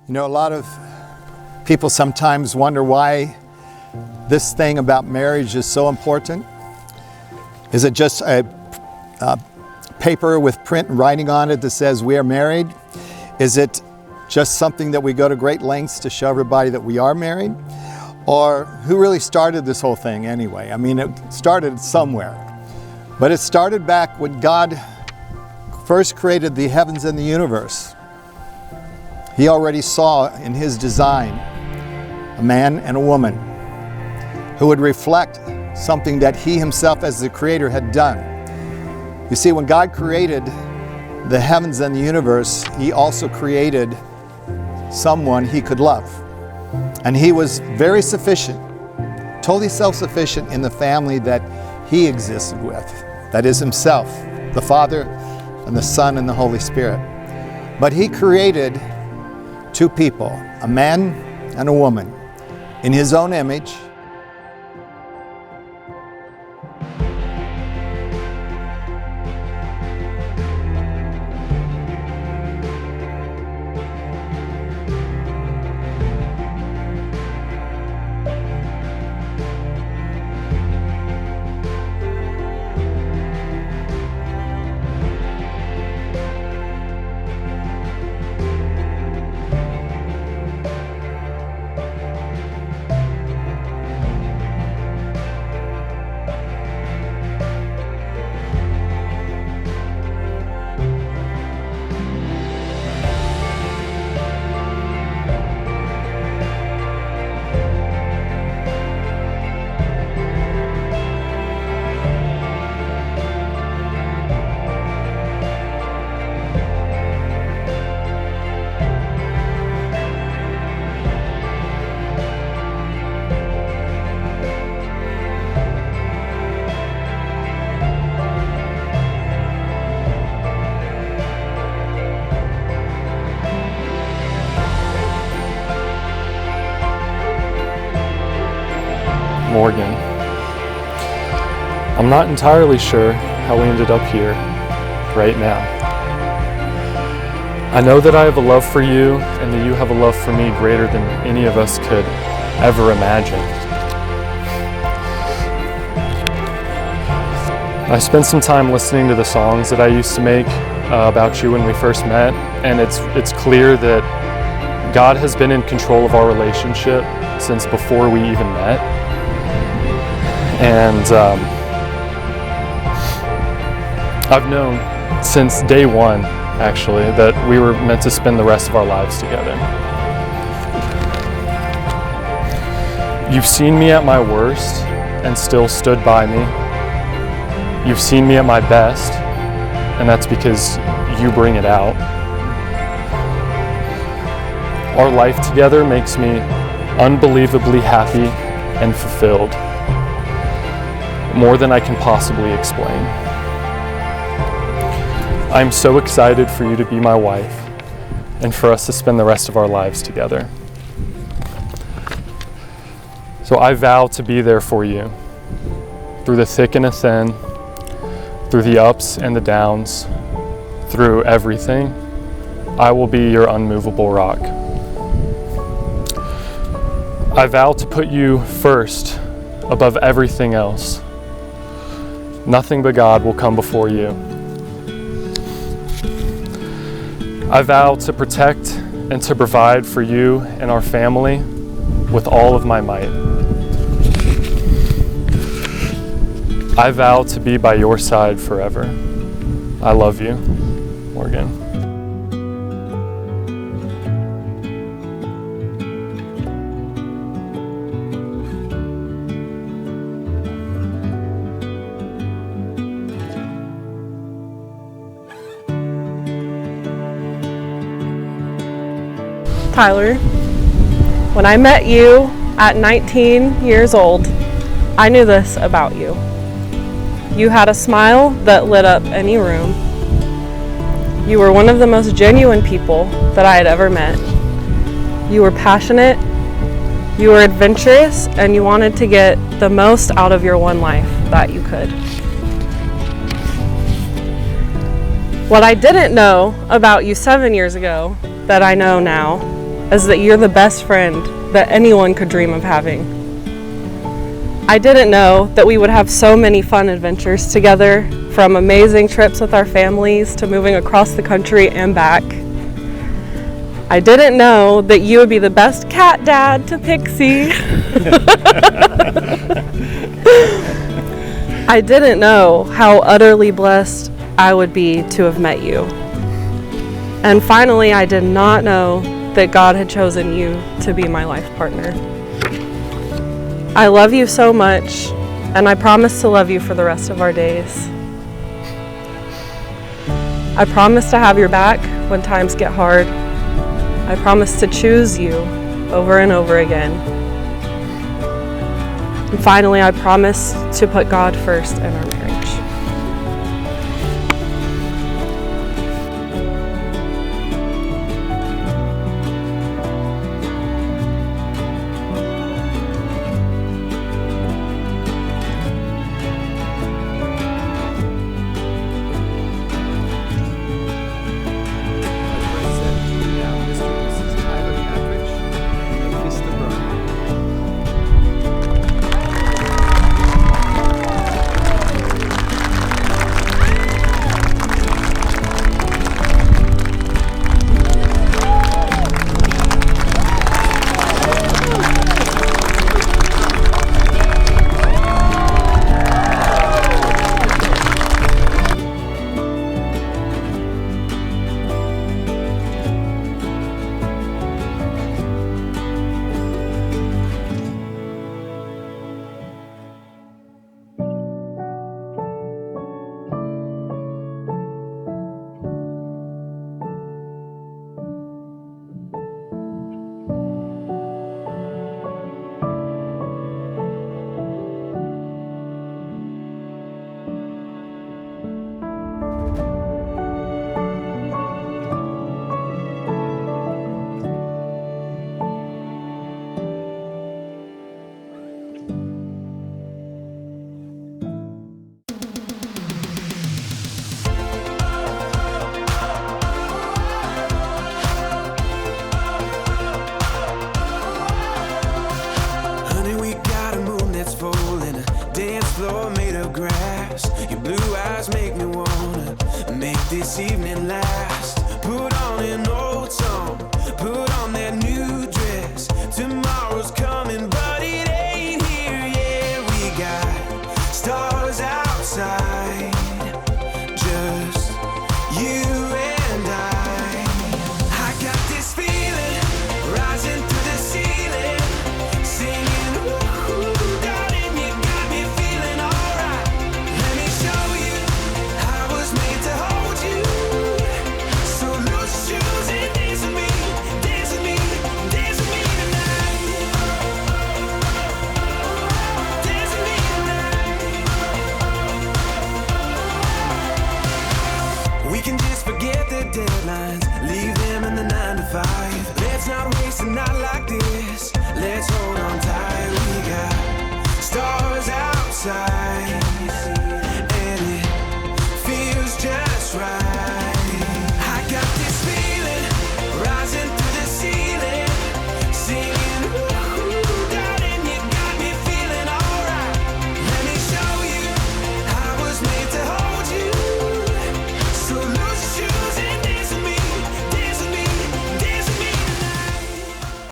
You know, a lot of people sometimes wonder why this thing about marriage is so important. Is it just a paper with print and writing on it that says we are married? Is it just something that we go to great lengths to show everybody that we are married? Or who really started this whole thing anyway? I mean, it started somewhere. But it started back when God first created the heavens and the universe. He already saw in his design a man and a woman who would reflect something that he himself as the creator had done. You see, when God created the heavens and the universe, he also created someone he could love. And he was very sufficient, totally self-sufficient in the family that he existed with. That is himself, the Father and the Son and the Holy Spirit. But he created two people, a man and a woman, in his own image. Morgan. I'm not entirely sure how we ended up here right now. I know that I have a love for you and that you have a love for me greater than any of us could ever imagine. I spent some time listening to the songs that I used to make about you when we first met, and it's clear that God has been in control of our relationship since before we even met. And I've known since day one, actually, that we were meant to spend the rest of our lives together. You've seen me at my worst and still stood by me. You've seen me at my best, and that's because you bring it out. Our life together makes me unbelievably happy and fulfilled. More than I can possibly explain. I'm so excited for you to be my wife and for us to spend the rest of our lives together. So I vow to be there for you through the thick and the thin, through the ups and the downs, through everything. I will be your unmovable rock. I vow to put you first above everything else. Nothing but God will come before you. I vow to protect and to provide for you and our family with all of my might. I vow to be by your side forever. I love you, Morgan. Tyler, when I met you at 19 years old, I knew this about you. You had a smile that lit up any room. You were one of the most genuine people that I had ever met. You were passionate, you were adventurous, and you wanted to get the most out of your one life that you could. What I didn't know about you 7 years ago that I know now is that you're the best friend that anyone could dream of having. I didn't know that we would have so many fun adventures together, from amazing trips with our families to moving across the country and back. I didn't know that you would be the best cat dad to Pixie. I didn't know how utterly blessed I would be to have met you. And finally, I did not know that God had chosen you to be my life partner. I love you so much, and I promise to love you for the rest of our days. I promise to have your back when times get hard. I promise to choose you over and over again. And finally, I promise to put God first in our marriage. Floor made of grass. Your blue eyes make me wanna make this evening last. Put on an old song, put on that new dress. Tomorrow's coming, but it ain't here yet. We got stars outside, just you and I got this feeling rising through the ceiling, singing ooh, darling, you got me feeling alright. Let me show you I was made to hold you. So loose your shoes and dance with me, dance with me, dance with me tonight. Dance with me tonight. We can just forget the deadlines, leave them in the 9 to 5. Let's not waste a night like this. Let's hold